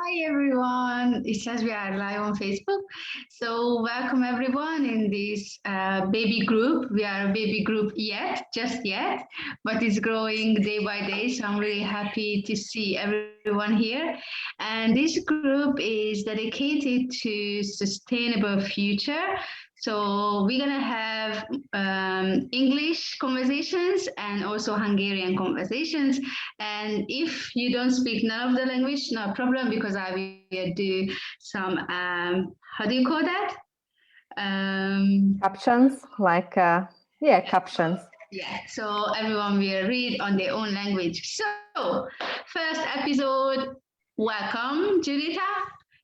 Hi everyone, it says we are live on Facebook. So welcome everyone in this baby group. We are a baby group just yet, but it's growing day by day. So I'm really happy to see everyone here. And this group is dedicated to sustainable future. So we're gonna have English conversations and also Hungarian conversations. And if you don't speak none of the language, no problem, because I will do some, how do you call that? Captions, captions. Yeah, so everyone will read on their own language. So, first episode, welcome, Juditha.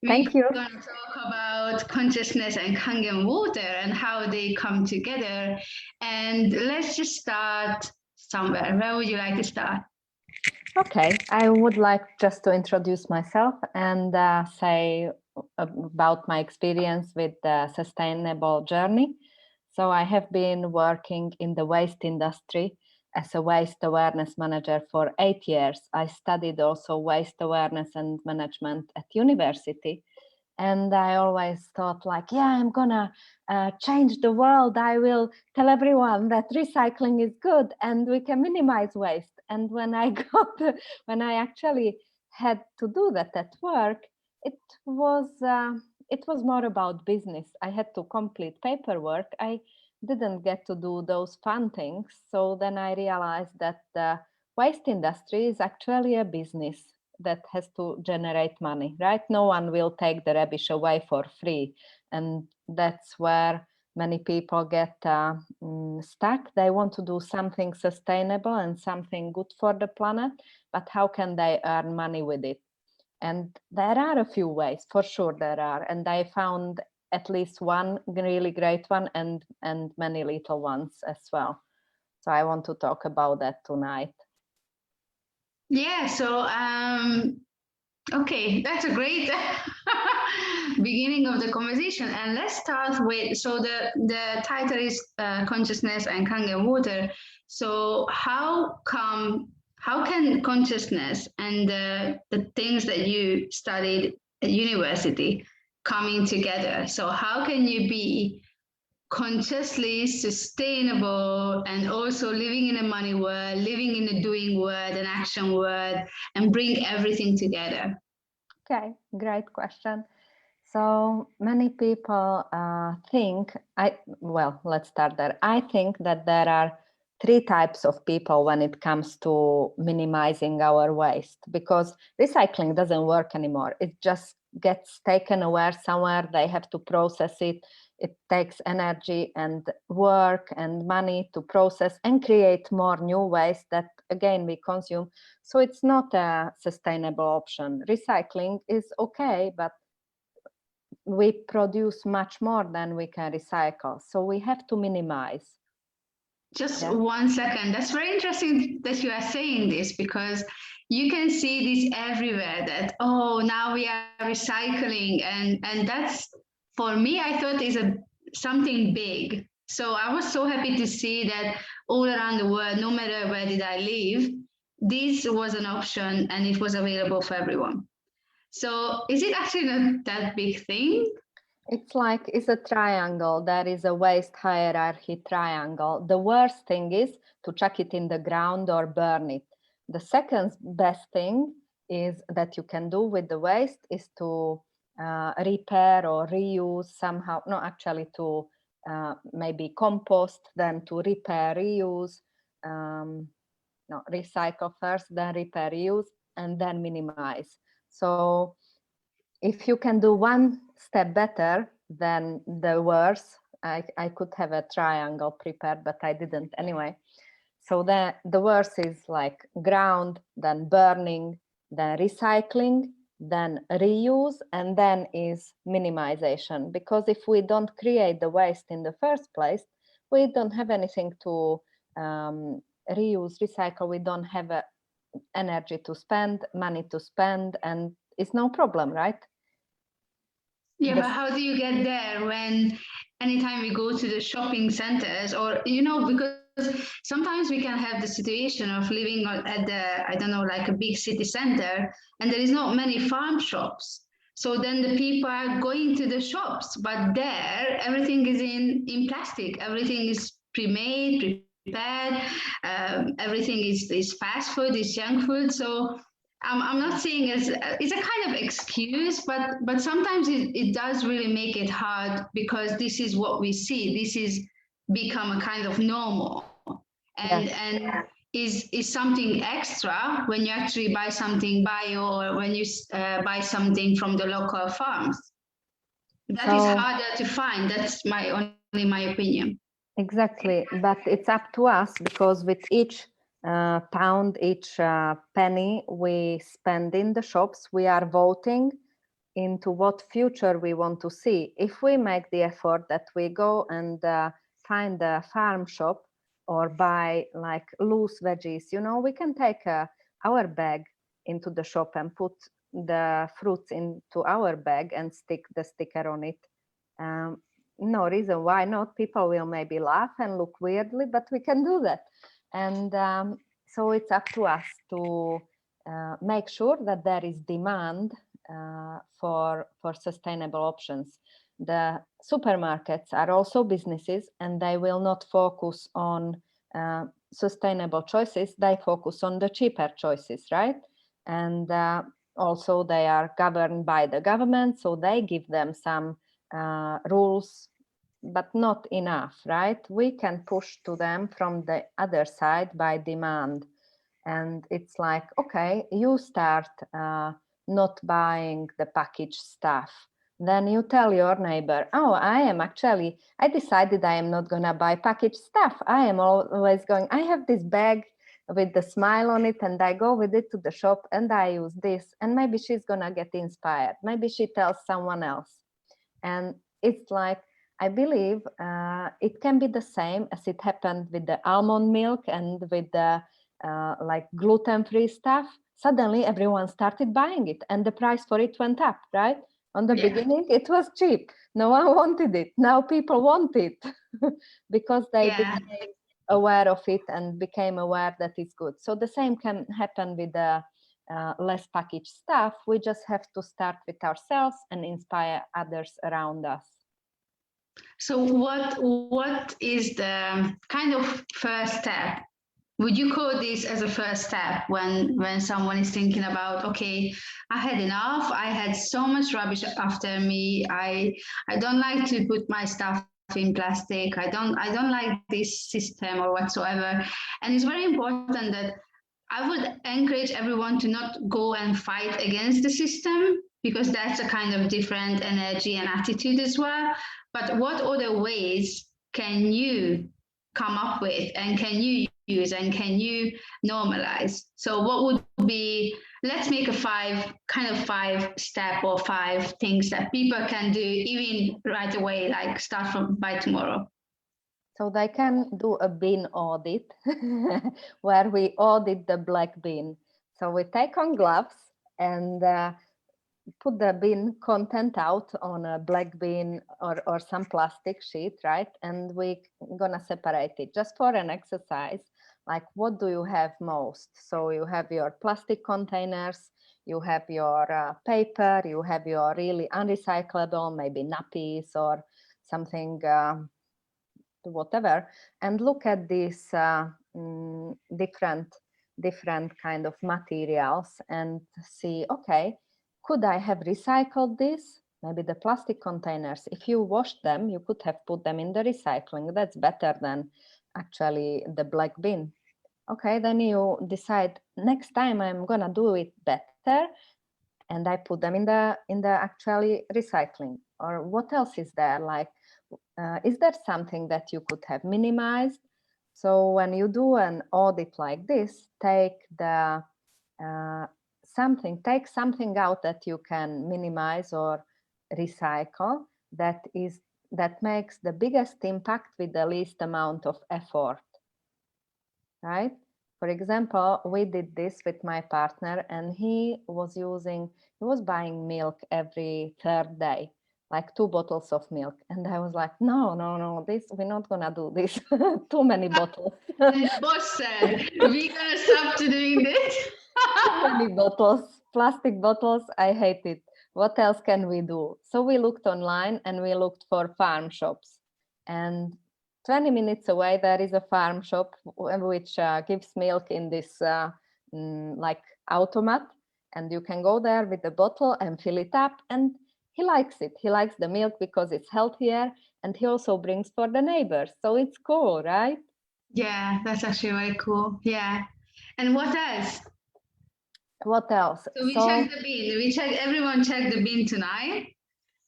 Thank you. We're going to talk about consciousness and Kangen water and how they come together. And let's just start somewhere. Where would you like to start? Okay, I would like just to introduce myself and say about my experience with the sustainable journey. So I have been working in the waste industry as a waste awareness manager for 8 years. I studied also waste awareness and management at university. And I always thought like, yeah, I'm gonna change the world. I will tell everyone that recycling is good and we can minimize waste. And when when I actually had to do that at work, it was more about business. I had to complete paperwork. I didn't get to do those fun things. So then I realized that the waste industry is actually a business that has to generate money, right? No one will take the rubbish away for free. And that's where many people get stuck. They want to do something sustainable and something good for the planet, but how can they earn money with it? And there are a few ways, for sure there are. And I found at least one really great one and many little ones as well. So I want to talk about that tonight. Yeah, so okay, that's a great beginning of the conversation. And let's start with, so the title is Consciousness and Kangen Water. So how can consciousness and the things that you studied at university coming together? So how can you be consciously sustainable and also living in a money world, living in a doing world, an action world, and bring everything together? Okay, great question. So many people think, let's start there. I think that there are three types of people when it comes to minimizing our waste, because recycling doesn't work anymore. It just gets taken away somewhere. They have to process it. It takes energy and work and money to process and create more new waste that again we consume. So it's not a sustainable option. Recycling is okay, but we produce much more than we can recycle. So we have to minimize. Just 1 second. That's very interesting that you are saying this, because you can see this everywhere that, oh, now we are recycling. And that's, for me, I thought is something big. So I was so happy to see that all around the world, no matter where did I live, this was an option and it was available for everyone. So is it actually not that big thing? It's a triangle. There is a waste hierarchy triangle. The worst thing is to chuck it in the ground or burn it. The second best thing is that you can do with the waste is to repair or reuse somehow. No, actually to maybe compost, then to repair, reuse, recycle first, then repair, reuse, and then minimize. So if you can do one step better than the worse, I could have a triangle prepared, but I didn't anyway. So the worst is like ground, then burning, then recycling, then reuse, and then is minimization. Because if we don't create the waste in the first place, we don't have anything to reuse, recycle. We don't have energy to spend, money to spend, and it's no problem, right? Yeah, but how do you get there when anytime we go to the shopping centers, or, because sometimes we can have the situation of living at the, I don't know, like a big city center, and there is not many farm shops. So then the people are going to the shops, but there everything is in plastic. Everything is pre-made, prepared. Everything is fast food, is junk food. So I'm not saying it's a kind of excuse, but sometimes it does really make it hard because this is what we see. This is become a kind of normal, and Yes. is something extra when you actually buy something bio, or when you buy something from the local farms. That is So harder to find. That's my only my opinion. exactly, but it's up to us, because with each pound, each penny we spend in the shops, we are voting into what future we want to see. If we make the effort that we go and find a farm shop or buy like loose veggies, we can take our bag into the shop and put the fruits into our bag and stick the sticker on it. No reason why not. People will maybe laugh and look weirdly, but we can do that. And so it's up to us to make sure that there is demand for sustainable options. The supermarkets are also businesses, and they will not focus on sustainable choices. They focus on the cheaper choices, right? And also they are governed by the government, so they give them some rules, but not enough, right? We can push to them from the other side by demand. And it's like, okay, you start not buying the packaged stuff. Then you tell your neighbor, oh, I decided I am not gonna buy packaged stuff. I am always going, I have this bag with the smile on it, and I go with it to the shop and I use this. And maybe she's gonna get inspired. Maybe she tells someone else. And it's like, I believe it can be the same as it happened with the almond milk and with the like gluten-free stuff. Suddenly everyone started buying it and the price for it went up, right? On the beginning, it was cheap. No one wanted it. Now people want it because they became aware of it and became aware that it's good. So the same can happen with the less packaged stuff. We just have to start with ourselves and inspire others around us. So what is the kind of first step? Would you call this as a first step when someone is thinking about, okay, I had enough, I had so much rubbish after me, I don't like to put my stuff in plastic, I don't like this system or whatsoever. And it's very important that I would encourage everyone to not go and fight against the system, because that's a kind of different energy and attitude as well. But what other ways can you come up with, and can you use, and can you normalize? So what would be, let's make a five step or five things that people can do even right away, like start from by tomorrow. So they can do a bin audit where we audit the black bin. So we take on gloves and put the bin content out on a black bin or some plastic sheet, right? And we're gonna separate it just for an exercise. Like, what do you have most? So you have your plastic containers, you have your paper, you have your really unrecyclable, maybe nappies or something, whatever, and look at these different kind of materials and see, okay, could I have recycled this? Maybe the plastic containers, if you washed them, you could have put them in the recycling. That's better than actually the black bin. Okay, then you decide, next time I'm gonna do it better, and I put them in the actually recycling. Or what else is there? Like, is there something that you could have minimized? So when you do an audit like this, take something out that you can minimize or recycle, that makes the biggest impact with the least amount of effort, right? For example, we did this with my partner, and he was buying milk every third day. like 2 bottles of milk. And I was like, no, this, we're not gonna do this. Too many bottles. And the boss said, we're gonna stop to doing this. Too many bottles, plastic bottles, I hate it. What else can we do? So we looked online and we looked for farm shops. And 20 minutes away, there is a farm shop which gives milk in this like automat. And you can go there with the bottle and fill it up. And he likes it. He likes the milk because it's healthier. And he also brings for the neighbors. So it's cool, right? Yeah, that's actually very cool. Yeah. And what else? What else? So we checked the bin. Everyone checked the bin tonight.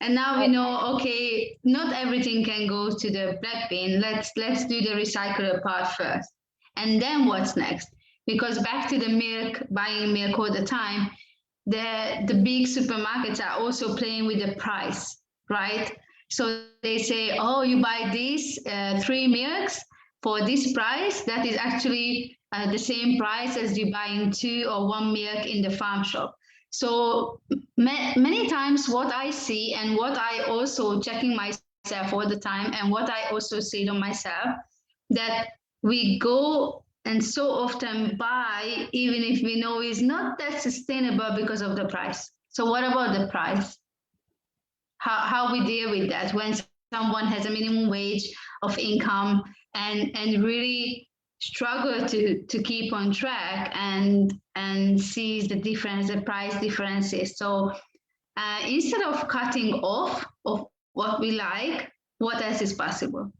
And now we know, okay, not everything can go to the black bin. Let's do the recyclable part first. And then what's next? Because back to the milk, buying milk all the time, the big supermarkets are also playing with the price, right? So they say, oh, you buy these 3 milks for this price. That is actually the same price as you buying 2 or 1 milk in the farm shop. So many times what I see and what I also checking myself all the time and what I also see on myself, that we go and so often buy even if we know it's not that sustainable because of the price. So what about the price? How we deal with that when someone has a minimum wage of income and really struggle to keep on track and sees the difference, the price differences. So instead of cutting off of what we like, what else is possible?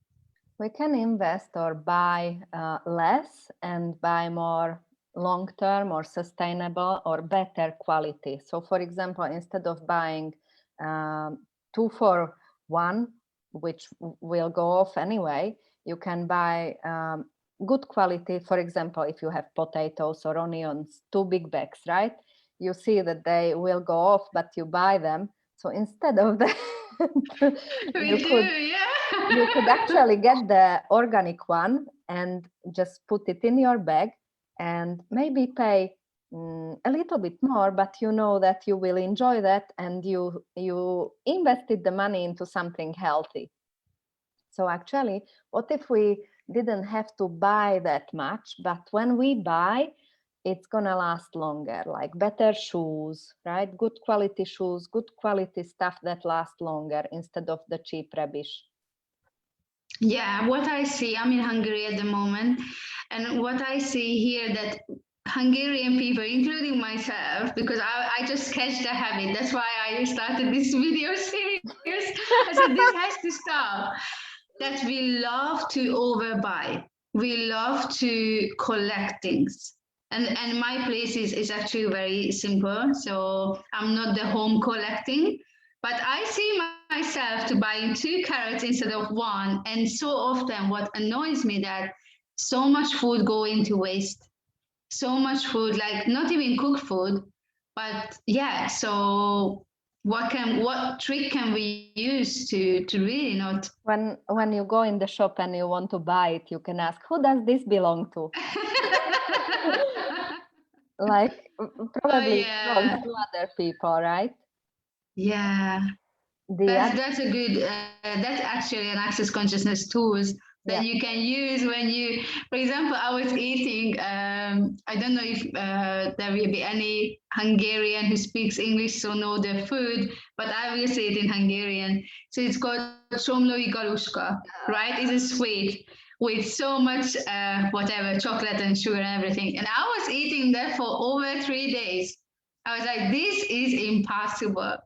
We can invest or buy less and buy more long-term or sustainable or better quality. So for example, instead of buying 2 for 1, which will go off anyway, you can buy good quality. For example, if you have potatoes or onions, 2 big bags, right? You see that they will go off, but you buy them. So instead of that, you could actually get the organic one and just put it in your bag and maybe pay a little bit more, but you know that you will enjoy that and you invested the money into something healthy. So actually, what if we didn't have to buy that much, but when we buy, it's gonna last longer, like better shoes, right? Good quality shoes, good quality stuff that lasts longer instead of the cheap rubbish. Yeah, what I see, I'm in Hungary at the moment, and what I see here that Hungarian people, including myself, because I just catch the habit. That's why I started this video series. I said this has to stop. That we love to overbuy. We love to collect things. And my place is actually very simple. So I'm not the home collecting, but I see myself to buying 2 carrots instead of 1. And so often what annoys me that so much food go into waste. So much food, like not even cooked food, but yeah. So what trick can we use to really not? When you go in the shop and you want to buy it, you can ask, who does this belong to? Like probably belongs to other people, right? Yeah. That's a good, that's actually an access consciousness tools that you can use when you, for example, I was eating, I don't know if there will be any Hungarian who speaks English, so know the food, but I will say it in Hungarian. So it's called Somlói galuska, right? It's a sweet with so much, whatever, chocolate and sugar and everything. And I was eating that for over 3 days. I was like, this is impossible.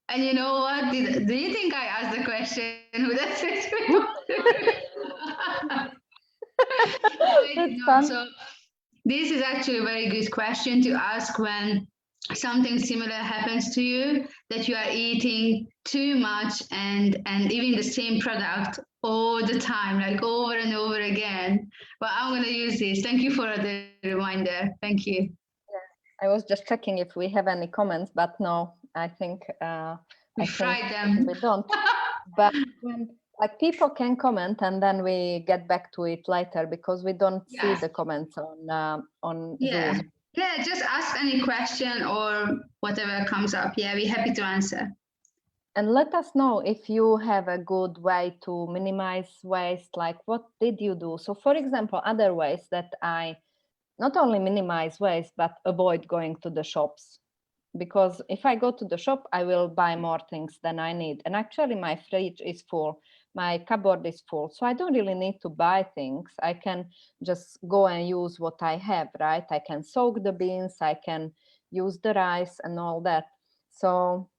And you know what? Do you think I asked the question who does it? No, so this is actually a very good question to ask when something similar happens to you, that you are eating too much and even the same product all the time, like over and over again. But I'm going to use this. Thank you for the reminder. Thank you. I was just checking if we have any comments, but no, I think we tried them. We don't. But like people can comment and then we get back to it later because we don't see the comments on Zoom. Yeah, just ask any question or whatever comes up. Yeah, we're happy to answer. And let us know if you have a good way to minimize waste, like what did you do? So for example, other ways that I not only minimize waste, but avoid going to the shops. Because if I go to the shop, I will buy more things than I need. And actually my fridge is full, my cupboard is full. So I don't really need to buy things. I can just go and use what I have, right? I can soak the beans, I can use the rice and all that. So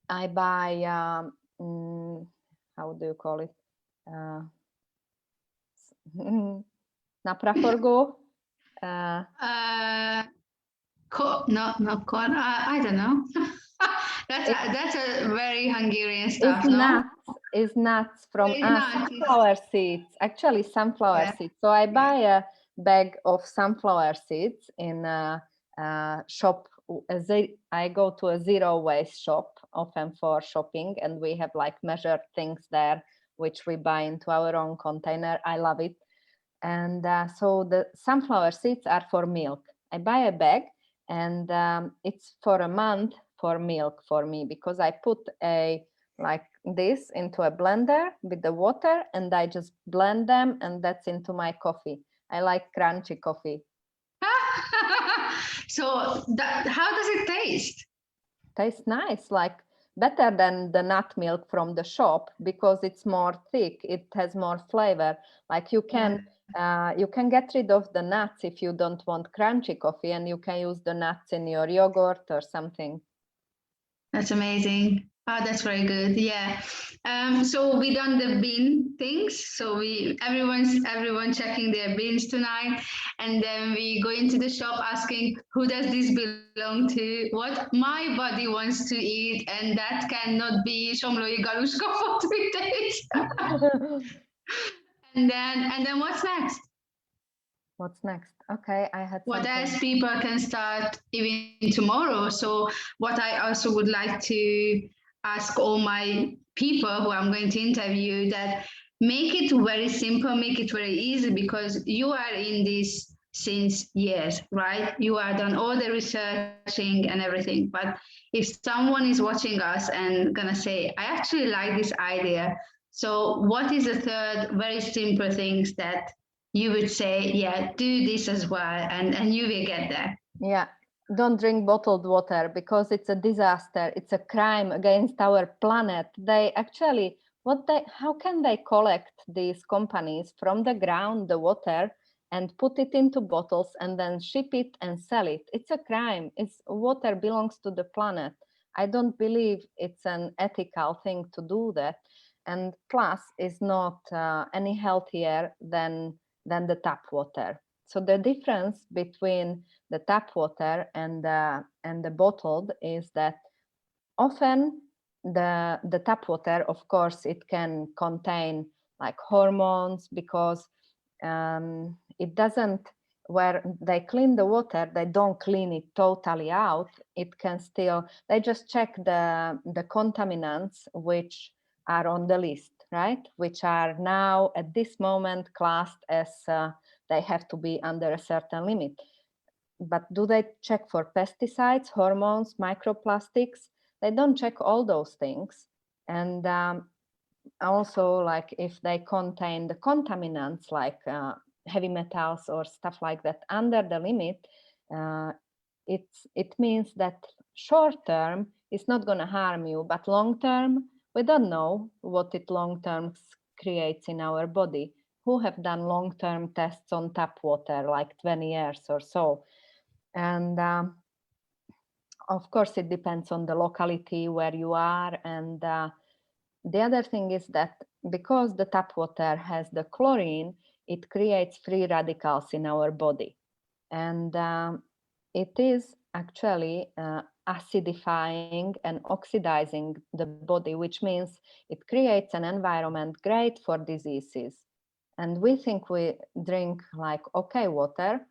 I buy, how do you call it? Na praforgo. No, not corn. I don't know. That's a very Hungarian stuff, no? Is nuts from It's not. sunflower seeds. Actually, sunflower Yeah. seeds. So I buy a bag of sunflower seeds in a shop. I go to a zero waste shop often for shopping, and we have like measured things there, which we buy into our own container. I love it. And so the sunflower seeds are for milk. I buy a bag, and it's for a month for milk for me, because I put a like this into a blender with the water, and I just blend them, and that's into my coffee. I like crunchy coffee. So how does it taste? Tastes nice, like better than the nut milk from the shop, because it's more thick, it has more flavor. Like you can get rid of the nuts if you don't want crunchy coffee, and you can use the nuts in your yogurt or something. That's amazing. Oh, that's very good. Yeah. So we done the bean things. So everyone checking their beans tonight, and then we go into the shop asking who does this belong to, what my body wants to eat, and that cannot be somlói galuska for 3 days. And then what's next? What's next? Okay, I had What something. else people can start even tomorrow. So what I also would like to ask all my people who I'm going to interview, that make it very simple, make it very easy, because you are in this since years, right? You are done all the researching and everything. But if someone is watching us and gonna say, I actually like this idea, so what is the third very simple things that you would say, yeah, do this as well, and you will get there? Yeah, don't drink bottled water, because it's a disaster. It's a crime against our planet. They actually, how can they collect, these companies, from the ground, the water, and put it into bottles and then ship it and sell it? It's a crime. Water belongs to the planet. I don't believe it's an ethical thing to do that. And plus, is not any healthier than the tap water. So the difference between the tap water and the bottled is that often the tap water, of course, it can contain like hormones, because it doesn't, where they clean the water, they don't clean it totally out. It can still, they just check the contaminants which are on the list, right? Which are now at this moment classed as they have to be under a certain limit. But do they check for pesticides, hormones, microplastics? They don't check all those things. And also, like if they contain the contaminants like heavy metals or stuff like that under the limit, it means that short term is not going to harm you, but long term, we don't know what it long term creates in our body. Who have done long term tests on tap water, like 20 years or so? And of course, it depends on the locality where you are. And the other thing is that because the tap water has the chlorine, it creates free radicals in our body. And it is actually acidifying and oxidizing the body, which means it creates an environment great for diseases. And we think we drink like okay water,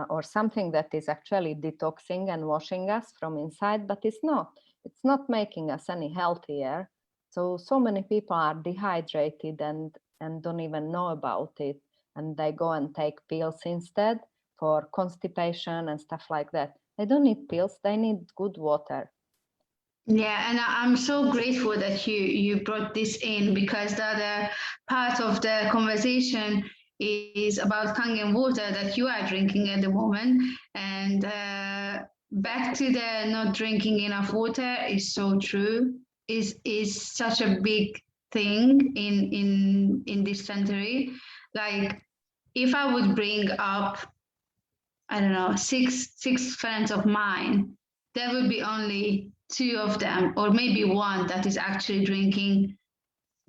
or something that is actually detoxing and washing us from inside, but it's not. It's not making us any healthier. So many people are dehydrated and don't even know about it, and they go and take pills instead for constipation and stuff like that. They don't need pills, they need good water. Yeah, and I'm so grateful that you brought this in, because the other part of the conversation is about Kangen water that you are drinking at the moment. And back to the not drinking enough water is so true. Is such a big thing in this century. Like, if I would bring up, I don't know, six friends of mine, there would be only two of them, or maybe one, that is actually drinking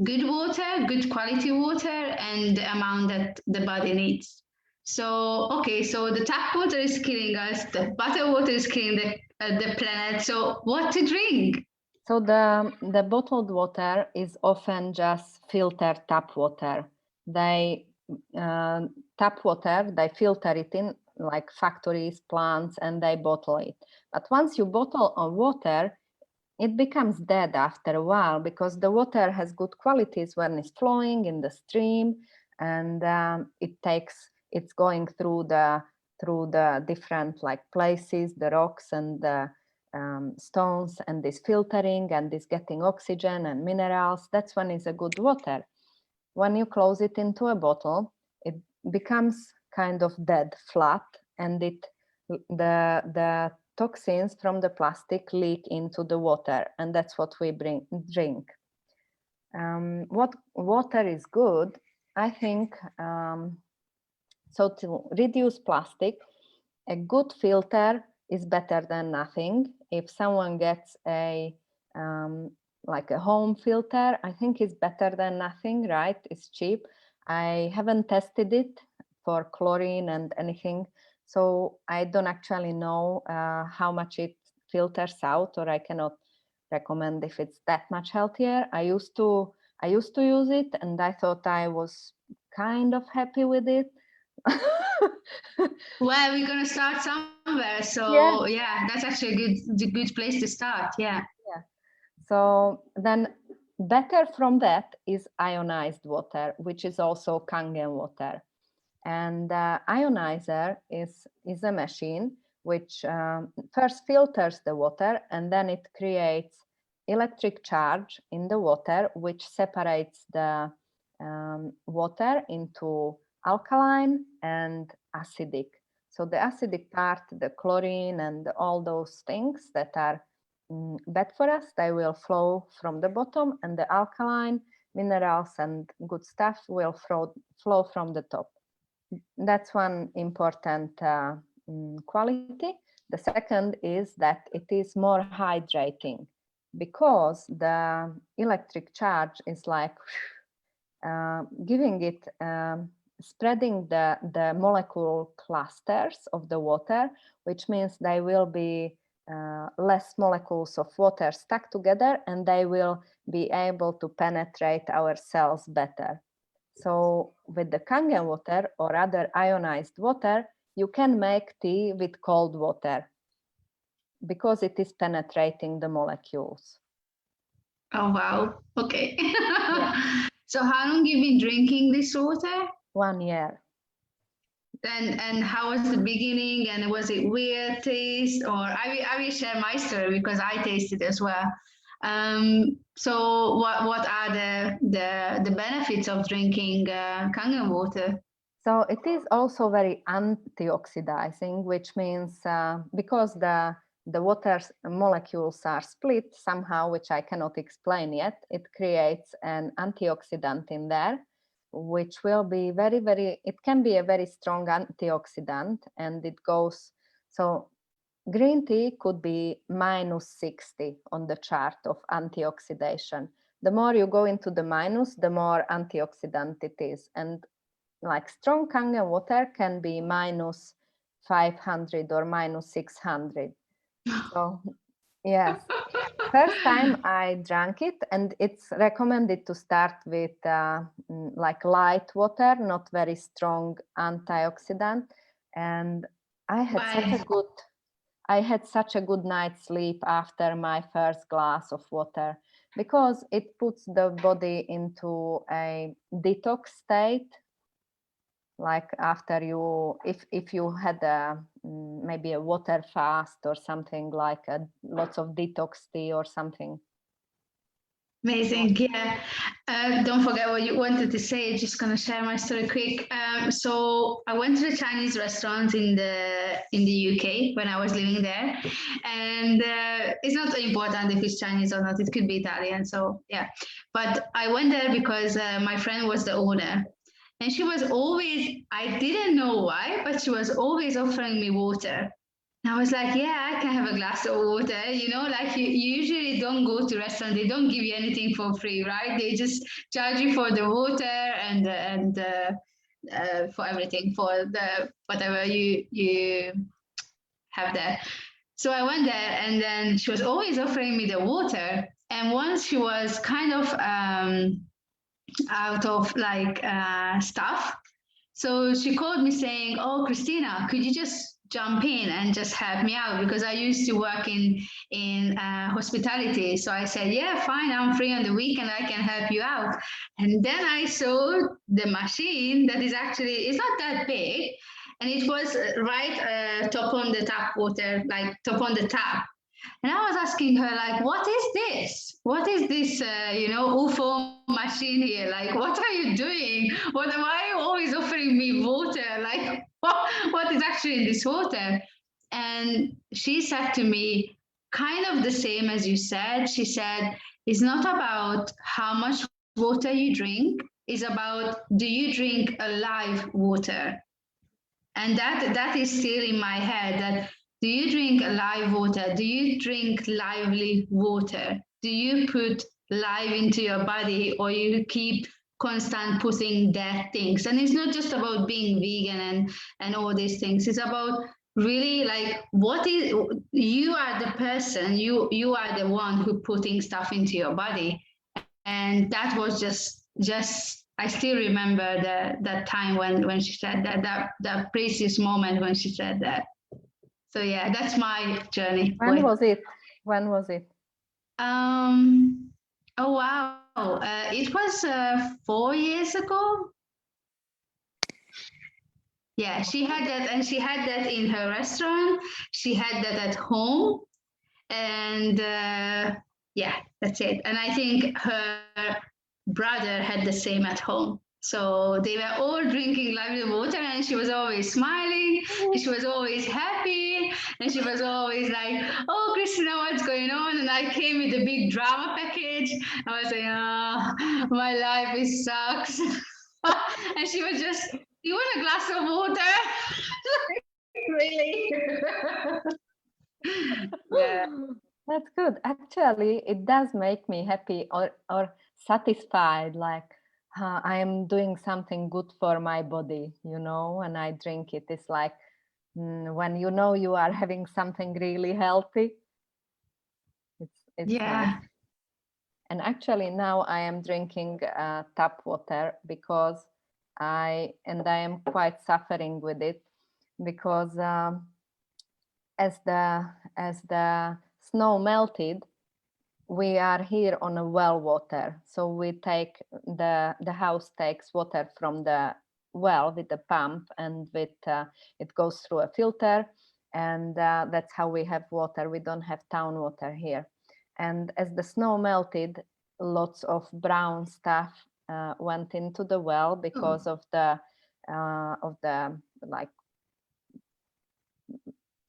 good water, good quality water, and the amount that the body needs. So, okay, so the tap water is killing us, the butter water is killing the planet. So, what to drink? So the bottled water is often just filtered tap water. They tap water, they filter it in like factories, plants, and they bottle it. But once you bottle a water, it becomes dead after a while, because the water has good qualities when it's flowing in the stream, and it's going through the different like places, the rocks and the stones, and this filtering and this getting oxygen and minerals. That's when it's a good water. When you close it into a bottle, it becomes kind of dead, flat, and the toxins from the plastic leak into the water, and that's what we drink. What water is good, I think. So to reduce plastic, a good filter is better than nothing. If someone gets a like a home filter, I think it's better than nothing, right? It's cheap. I haven't tested it for chlorine and anything, so I don't actually know how much it filters out, or I cannot recommend if it's that much healthier. I used to use it, and I thought I was kind of happy with it. Well, we're gonna start somewhere, so Yeah. yeah, that's actually a good place to start. Yeah. Yeah. So then better from that is ionized water, which is also Kangen water. And ionizer is a machine which first filters the water, and then it creates electric charge in the water, which separates the water into alkaline and acidic. So the acidic part, the chlorine and all those things that are bad for us, they will flow from the bottom, and the alkaline minerals and good stuff will flow from the top. That's one important quality. The second is that it is more hydrating, because the electric charge is like giving it, spreading the molecule clusters of the water, which means they will be less molecules of water stuck together, and they will be able to penetrate our cells better. So with the Kangen water or other ionized water, you can make tea with cold water, because it is penetrating the molecules. Oh wow. Okay. Yeah. So how long you been drinking this water? 1 year. And how was the beginning? And was it weird taste? Or I will share my story because I tasted as well. So what are the benefits of drinking Kangen water? So it is also very antioxidizing, which means because the water molecules are split somehow, which I cannot explain yet, it creates an antioxidant in there, which will be it can be a very strong antioxidant, and it goes, so green tea could be -60 on the chart of antioxidation. The more you go into the minus, the more antioxidant it is. And like strong Kangen water can be -500 or -600. So yes, first time I drank it, and it's recommended to start with like light water, not very strong antioxidant. And I had such a Why? good night's sleep after my first glass of water, because it puts the body into a detox state, like after you, if you had maybe a water fast or something, like lots of detox tea or something. Amazing, yeah. Don't forget what you wanted to say. Just gonna share my story quick. So I went to the Chinese restaurant in the UK when I was living there, and it's not important if it's Chinese or not. It could be Italian. So yeah, but I went there because my friend was the owner, and she was always. I didn't know why, but she was always offering me water. I was like, yeah, I can have a glass of water. You know, like you usually don't go to restaurant. They don't give you anything for free, right? They just charge you for the water and for everything, for the whatever you have there. So I went there, and then she was always offering me the water. And once she was kind of out of like stuff, so she called me saying, "Oh, Christina, could you just jump in and just help me out?" Because I used to work in hospitality. So I said, "Yeah, fine. I'm free on the weekend. I can help you out." And then I saw the machine that is actually it's not that big, and it was right top on the tap water, like top on the tap. And I was asking her, like, what is this? What is this, UFO machine here? Like, what are you doing? Why are you always offering me water? Like, what is actually in this water? And she said to me, kind of the same as you said. She said, it's not about how much water you drink, it's about do you drink alive water? And that is still in my head that do you drink live water? Do you drink lively water? Do you put life into your body, or you keep constant putting dead things? And it's not just about being vegan and all these things. It's about really like what is you are the person, you are the one who putting stuff into your body. And that was just I still remember that time when she said that precious moment when she said that. So yeah, that's my journey. When was it? When was it? Oh wow, it was 4 years ago. Yeah, she had that, and she had that in her restaurant. She had that at home, and yeah, that's it. And I think her brother had the same at home. So they were all drinking lively water, and she was always smiling, and she was always happy, and she was always like, "Oh, Christina, what's going on?" And I came with a big drama package. I was like, "Oh, my life is sucks," and she was just, "You want a glass of water?" Really? Yeah. That's good. Actually, it does make me happy or satisfied, like I am doing something good for my body, when I drink it. It's like when you are having something really healthy. It's nice. Yeah. And actually now I am drinking tap water because I am quite suffering with it because as the snow melted, we are here on a well water. So we take the house takes water from the well with the pump, and with it goes through a filter, and that's how we have water. We don't have town water here. And as the snow melted, lots of brown stuff went into the well because of the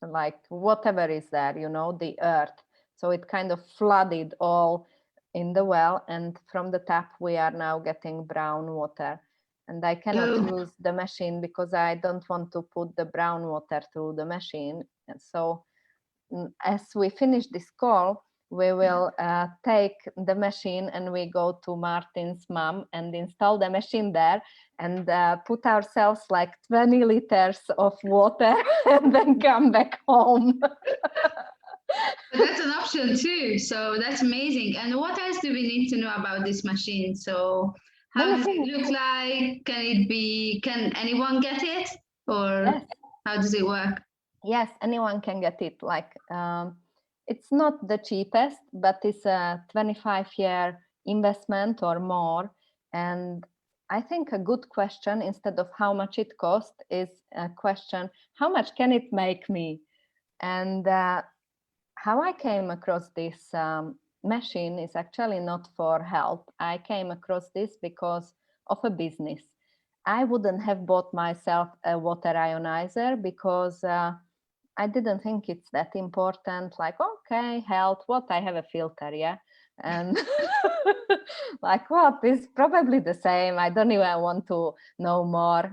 like whatever is there, the earth. So it kind of flooded all in the well, and from the tap we are now getting brown water. And I cannot use the machine because I don't want to put the brown water through the machine. And so as we finish this call, we will take the machine and we go to Martin's mom and install the machine there and put ourselves like 20 liters of water and then come back home. That's an option too. So that's amazing. And what else do we need to know about this machine? So how does it look like? Can anyone get it? Or yes. How does it work? Yes, anyone can get it. Like it's not the cheapest, but it's a 25-year investment or more. And I think a good question, instead of how much it costs, is a question, how much can it make me? And how I came across this machine is actually not for health. I came across this because of a business. I wouldn't have bought myself a water ionizer because I didn't think it's that important. Like, okay, health, what? I have a filter, yeah. And like, what is probably the same. I don't even want to know more.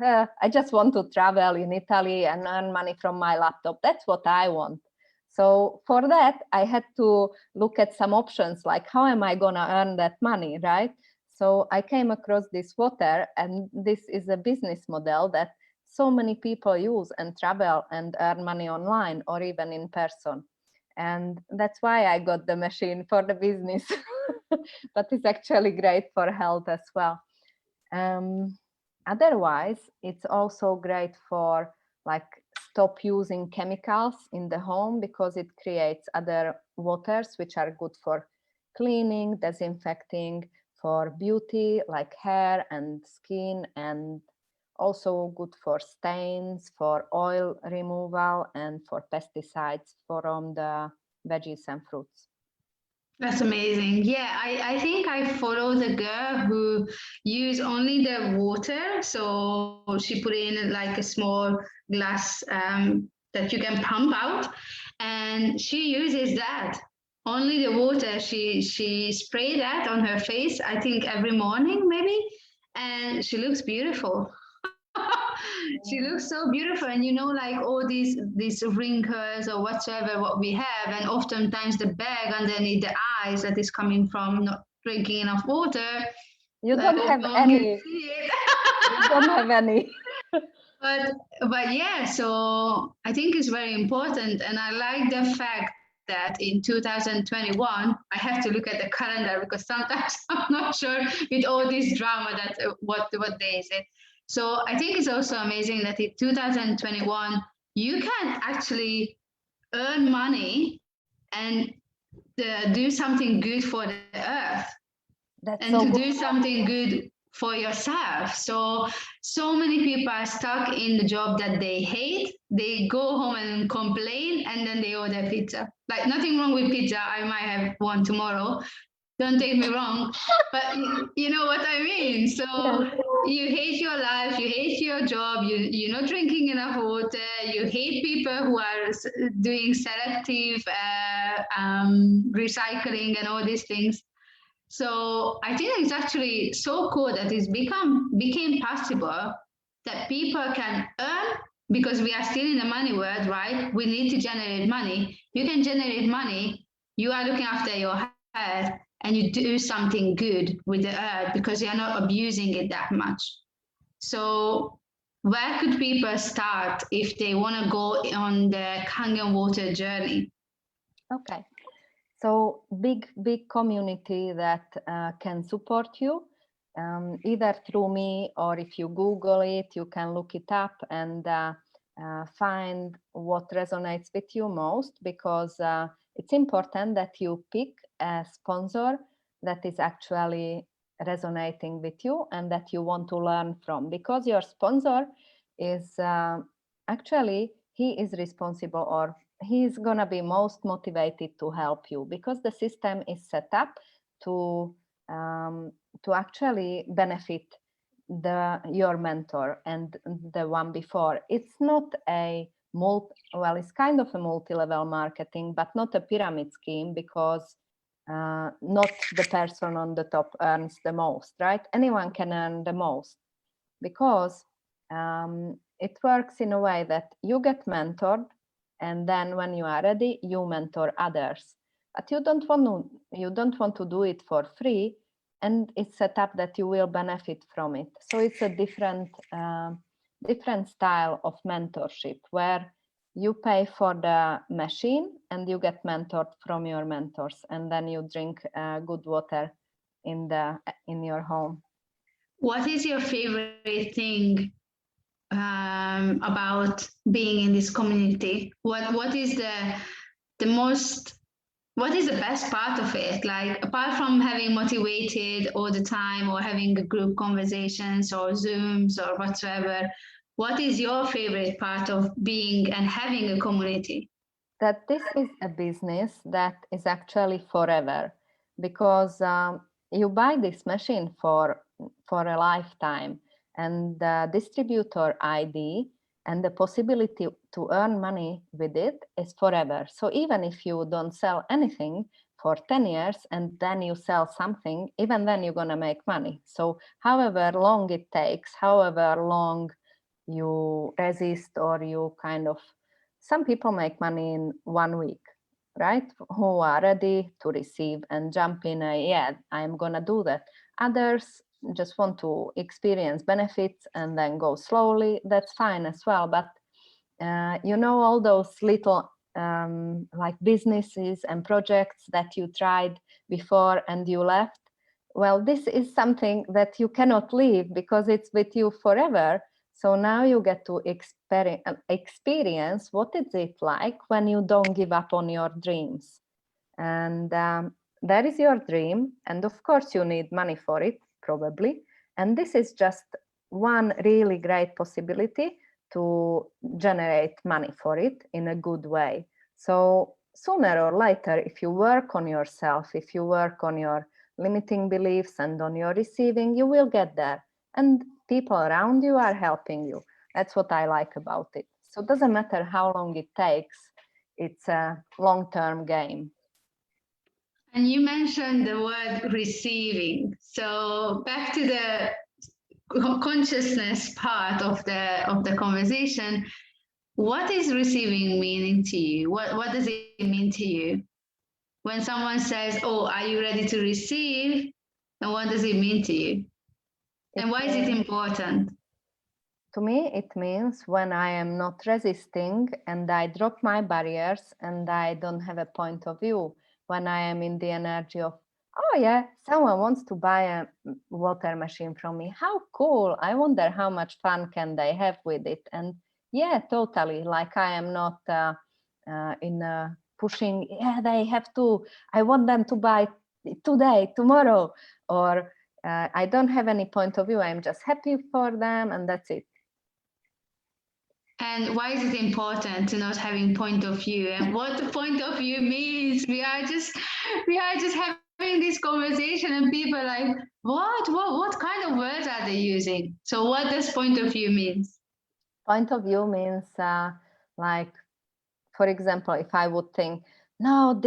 I just want to travel in Italy and earn money from my laptop. That's what I want. So for that, I had to look at some options, like how am I going to earn that money, right? So I came across this water, and this is a business model that so many people use and travel and earn money online or even in person. And that's why I got the machine for the business, but it's actually great for health as well. Otherwise, it's also great for like stop using chemicals in the home, because it creates other waters which are good for cleaning, disinfecting, for beauty like hair and skin, and also good for stains, for oil removal, and for pesticides from the veggies and fruits. That's amazing. Yeah, I think I follow the girl who used only the water. So she put in like a small glass that you can pump out, and she uses that. Only the water. She spray that on her face, I think every morning maybe, and she looks beautiful. She looks so beautiful, and like all these wrinkles or whatsoever what we have, and oftentimes the bag underneath the eyes that is coming from not drinking enough water. You don't have one any. can see it. You don't have any. but yeah, so I think it's very important, and I like the fact that in 2021 I have to look at the calendar, because sometimes I'm not sure with all this drama that what day is it. So I think it's also amazing that in 2021 you can actually earn money and do something good for the earth. That's and so to good. do something good for yourself. So many people are stuck in the job that they hate. They go home and complain, and then they order pizza. Like, nothing wrong with pizza. I might have one tomorrow. Don't take me wrong, but you know what I mean. So you hate your life, you hate your job, you're not drinking enough water, you hate people who are doing selective recycling and all these things. So I think it's actually so cool that it's became possible that people can earn, because we are still in the money world, right? We need to generate money. You can generate money. You are looking after your health, and you do something good with the earth because you're not abusing it that much. So where could people start if they want to go on the Kangen water journey? Okay. So big community that can support you, either through me, or if you Google it, you can look it up and find what resonates with you most, because it's important that you pick a sponsor that is actually resonating with you and that you want to learn from, because your sponsor is actually, he is responsible, or he's gonna be most motivated to help you, because the system is set up to actually benefit your mentor and the one before. It's not it's kind of a multi-level marketing, but not a pyramid scheme, because not the person on the top earns the most, right? Anyone can earn the most, because it works in a way that you get mentored, and then when you are ready, you mentor others. But you don't want to do it for free, and it's set up that you will benefit from it. So it's a different style of mentorship, where you pay for the machine and you get mentored from your mentors, and then you drink good water in your home. What is your favorite thing about being in this community? What is the most what is the best part of it? Like, apart from having motivated all the time or having group conversations or Zooms or whatsoever, what is your favorite part of being and having a community? That this is a business that is actually forever, because you buy this machine for a lifetime, and the distributor ID and the possibility to earn money with it is forever. So even if you don't sell anything for 10 years and then you sell something, even then you're going to make money. So however long it takes, however long you resist, or you kind of, some people make money in 1 week, right? Who are ready to receive and jump in, yeah, I'm gonna do that. Others just want to experience benefits and then go slowly. That's fine as well. But you know, all those little like businesses and projects that you tried before and you left, well, this is something that you cannot leave because it's with you forever. So now you get to experience what is it like when you don't give up on your dreams. And that is your dream. And of course, you need money for it, probably. And this is just one really great possibility to generate money for it in a good way. So sooner or later, if you work on yourself, if you work on your limiting beliefs and on your receiving, you will get there. And people around you are helping you. That's what I like about it. So it doesn't matter how long it takes. It's a long-term game. And you mentioned the word receiving. So back to the consciousness part of the conversation. What is receiving meaning to you? What does it mean to you? When someone says, "Oh, are you ready to receive?" And what does it mean to you? And why is it important? To me, it means when I am not resisting and I drop my barriers and I don't have a point of view, when I am in the energy of, oh yeah, someone wants to buy a water machine from me. How cool. I wonder how much fun can they have with it. And yeah, totally. Like I am not in pushing, yeah, they have to, I want them to buy today, tomorrow, or I don't have any point of view. I'm just happy for them and that's it. And why is it important to not having point of view? And what the point of view means? We are just having this conversation, and people are like, what kind of words are they using? So what does point of view means? Point of view means like, for example, if I would think, no,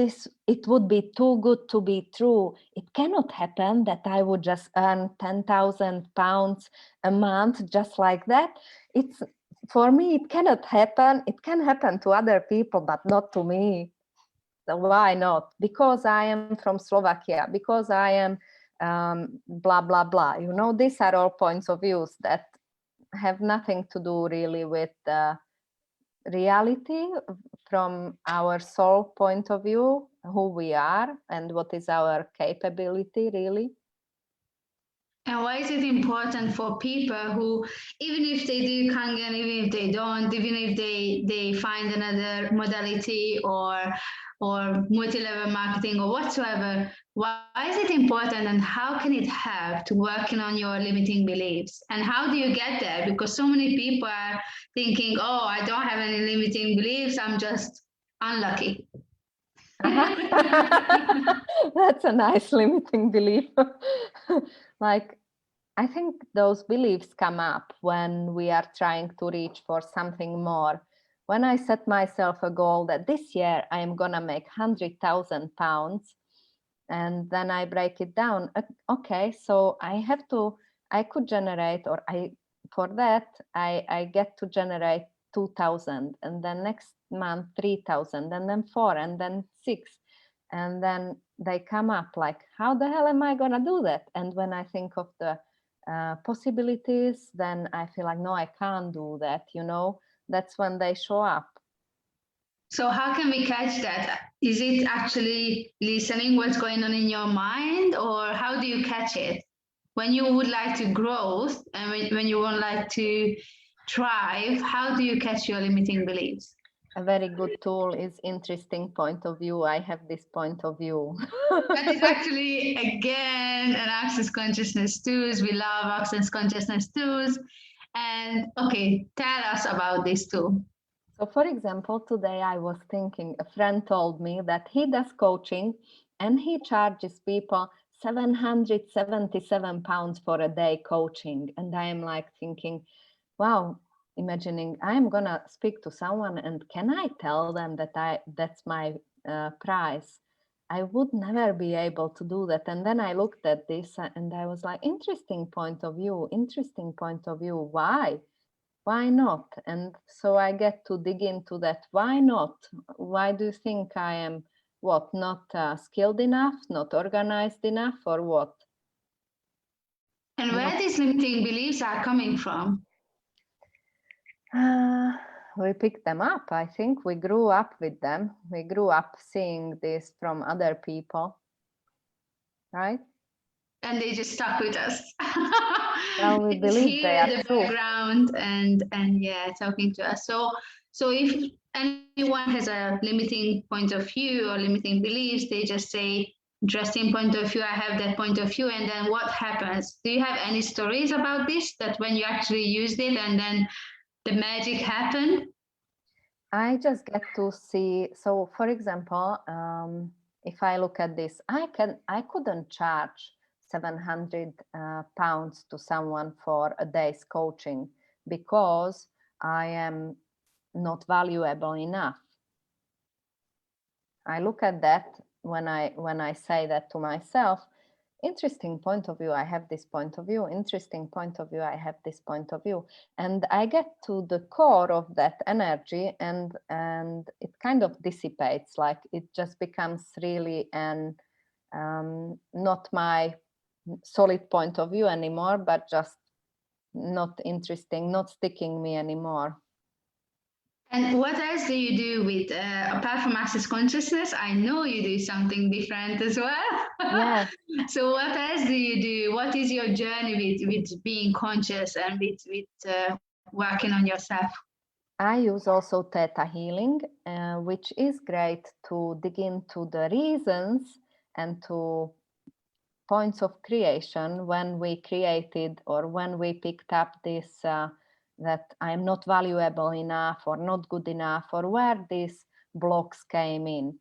it would be too good to be true. It cannot happen that I would just earn 10,000 pounds a month just like that. It's, for me, it cannot happen. It can happen to other people, but not to me. So why not? Because I am from Slovakia, because I am blah, blah, blah. You know, these are all points of views that have nothing to do really with reality from our soul point of view, who we are and what is our capability really. And why is it important for people who, even if they do Kangen, even if they don't, even if they find another modality or multi-level marketing or whatsoever, why is it important and how can it help to working on your limiting beliefs? And how do you get there? Because so many people are thinking, oh, I don't have any limiting beliefs, I'm just unlucky. That's a nice limiting belief. Like, I think those beliefs come up when we are trying to reach for something more. When I set myself a goal that this year I am gonna make 100,000 pounds, and then I break it down. Okay, so I could generate, or for that, I get to generate 2,000, and then next month 3,000, and then 4, and then 6. And then they come up like, how the hell am I gonna do that? And when I think of the possibilities, then I feel like, no, I can't do that, you know? That's when they show up. So how can we catch that? Is it actually listening what's going on in your mind, or how do you catch it? When you would like to grow and when you would like to thrive, how do you catch your limiting beliefs? A very good tool is interesting point of view. I have this point of view. That is actually, again, an access consciousness tools. We love access consciousness tools. And okay, tell us about this tool. So for example, today I was thinking, a friend told me that he does coaching and he charges people 777 pounds for a day coaching. And I am like thinking, wow, imagining I'm gonna speak to someone and can I tell them that that's my price? I would never be able to do that. And then I looked at this and I was like, interesting point of view, interesting point of view. Why not? And so I get to dig into that. Why not? Why do you think I am not skilled enough, not organized enough, or what? And where these limiting beliefs are coming from? We picked them up. I think we grew up with them. We grew up seeing this from other people, right? And they just stuck with us. Well, we believe they here are in the true. background and yeah, talking to us. So if anyone has a limiting point of view or limiting beliefs, they just say, interesting point of view, I have that point of view, and then what happens? Do you have any stories about this, that when you actually used it and then the magic happened? I just get to see. So for example, if I look at this, I couldn't charge 700 pounds to someone for a day's coaching because I am not valuable enough. I look at that when I say that to myself. Interesting point of view, I have this point of view. Interesting point of view, I have this point of view. And I get to the core of that energy and it kind of dissipates, like it just becomes really an not my solid point of view anymore, but just not interesting, not sticking me anymore. And what else do you do with, apart from access consciousness? I know you do something different as well. Yeah. So what else do you do? What is your journey with being conscious and with working on yourself? I use also theta healing, which is great to dig into the reasons and to points of creation when we created or when we picked up this that I'm not valuable enough or not good enough, or where these blocks came in.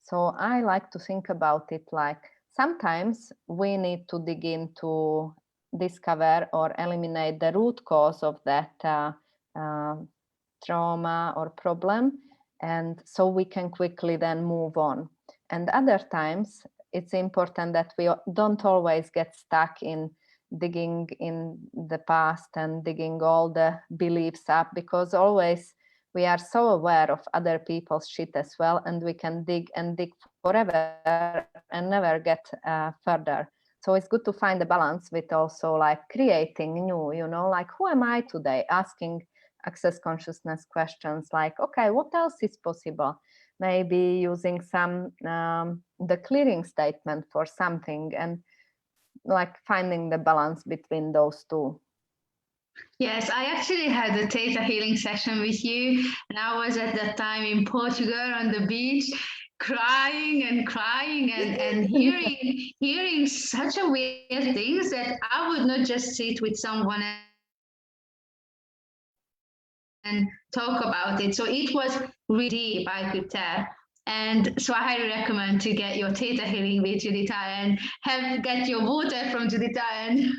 So I like to think about it like sometimes we need to dig in to discover or eliminate the root cause of that trauma or problem, and so we can quickly then move on. And other times it's important that we don't always get stuck in digging in the past and digging all the beliefs up, because always we are so aware of other people's shit as well, and we can dig and dig forever and never get further. So it's good to find a balance with also like creating new, like who am I today? Asking access consciousness questions like, okay, what else is possible? Maybe using some the clearing statement for something, and like finding the balance between those two. Yes, I actually had a theta healing session with you, and I was at that time in Portugal on the beach, crying and hearing such a weird things that I would not just sit with someone and talk about it. So it was really deep, I could tell. And so I highly recommend to get your theta healing with Juditha and get your water from Juditha. And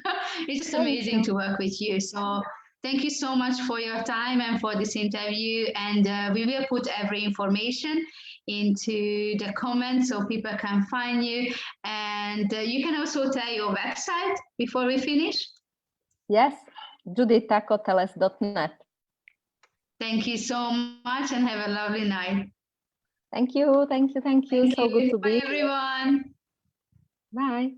it's just amazing to work with you. So thank you so much for your time and for this interview. And we will put every information into the comments so people can find you. And you can also tell your website before we finish. Yes, judithakoteles.net. Thank you so much and have a lovely night. Thank you. So good to be. Bye, everyone. Bye.